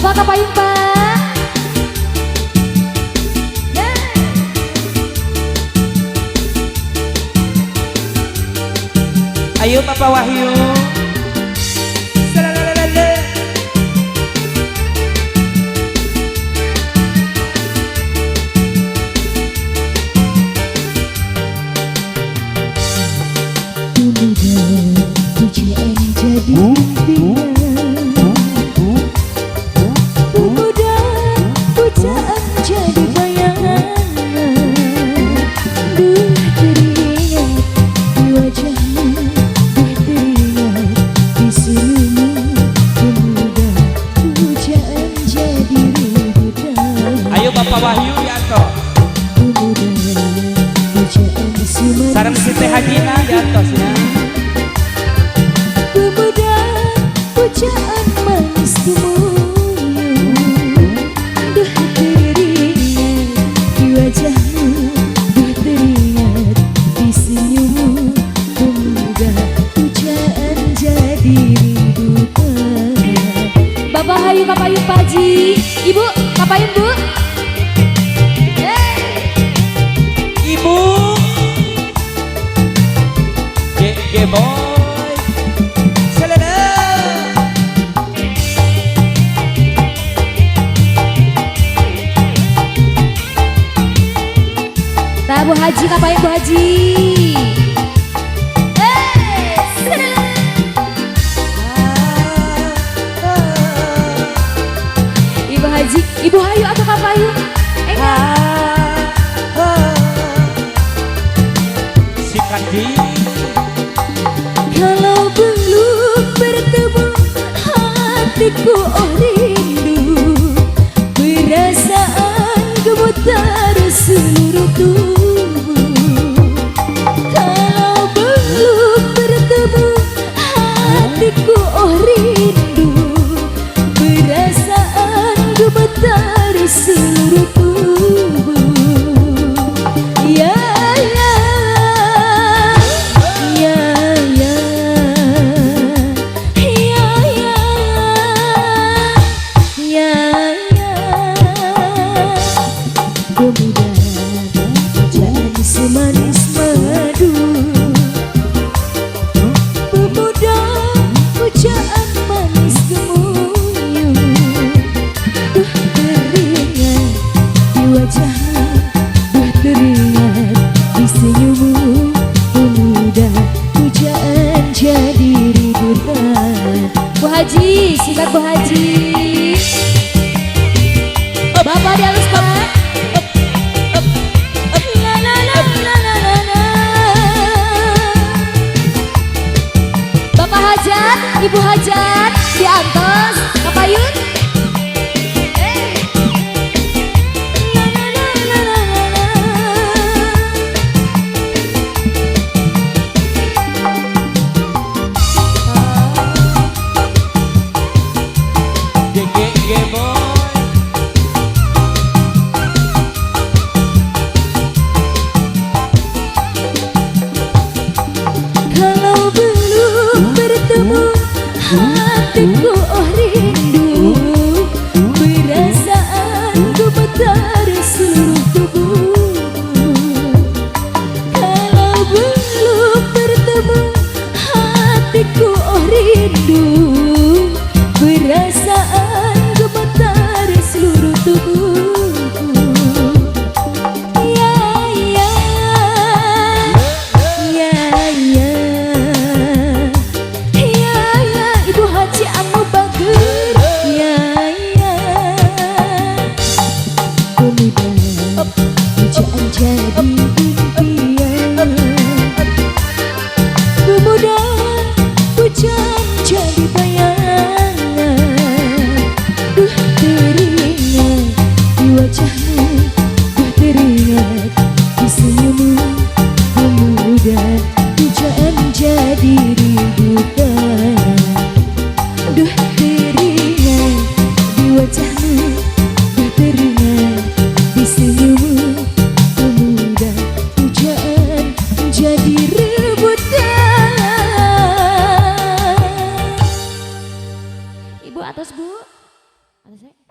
Bapak Kapayun Pak. Ayo Papa Wahyu. Pujaan jadi impian, pemuda pujaan jadi bayangan. Duh teringat di wajahmu, duh teringat di senyummu. Pemuda pujaan jadi rebutan. Ayo Papa Wahyu Yanto. Pemuda pujaan semua. Sarang Siti Hajina di atasnya. Pemuda pujaan manis kemuliaan. Duh teringat di wajahmu, duh teringat di senyummu. Pemuda pujaan jadi rebutan. Bapak Hayu Kapayun Pak Haji, Ibu Kapayun Bu. Ibu Ge boy Selena. Nah Bu Haji Kapayun Bu Haji. Ibu Haji, Ibu Hayu atau Kapayun? Si Kandi. Kalau belum bertemu hatiku oh rindu, perasaan gemetar seluruh tubuh. Kalau belum bertemu hatiku oh rindu, perasaan gemetar seluruh tubuh. Ya ya ya ya ya ya ya ya. Pemuda pujaan semanis madu, pemuda pujaan manis kemuliaan. Duh teringat di wajahmu, duh teringat di senyummu. Pemuda pujaan jadi rebutan. Bu Haji, singkat Bu Haji. Bapak di halus Pak. La la la la la la la. Bapak Hajat, Ibu Hajat di atas Kapayun. La la la la la la. Ge boy. Kalau belum bertemu hatiku oh rindu, perasaan gemetar seluruh tubuh. Kalau belum bertemu hatiku oh rindu, perasaan gemetar seluruh tubuh. Ya ya ya ya ya ya. Ibu Haji anu bager. Ya ya. Pemuda pujaan jadi impian, pemuda pujaan jadi bayangan. Duh teringat di wajahmu, duh teringat di senyummu. Pemuda pujaan jadi rebutan. Duh teringat di wajahmu, duh teringat di senyummu. Pemuda pujaan jadi rebutan. Ibu atas Bu. Atau saya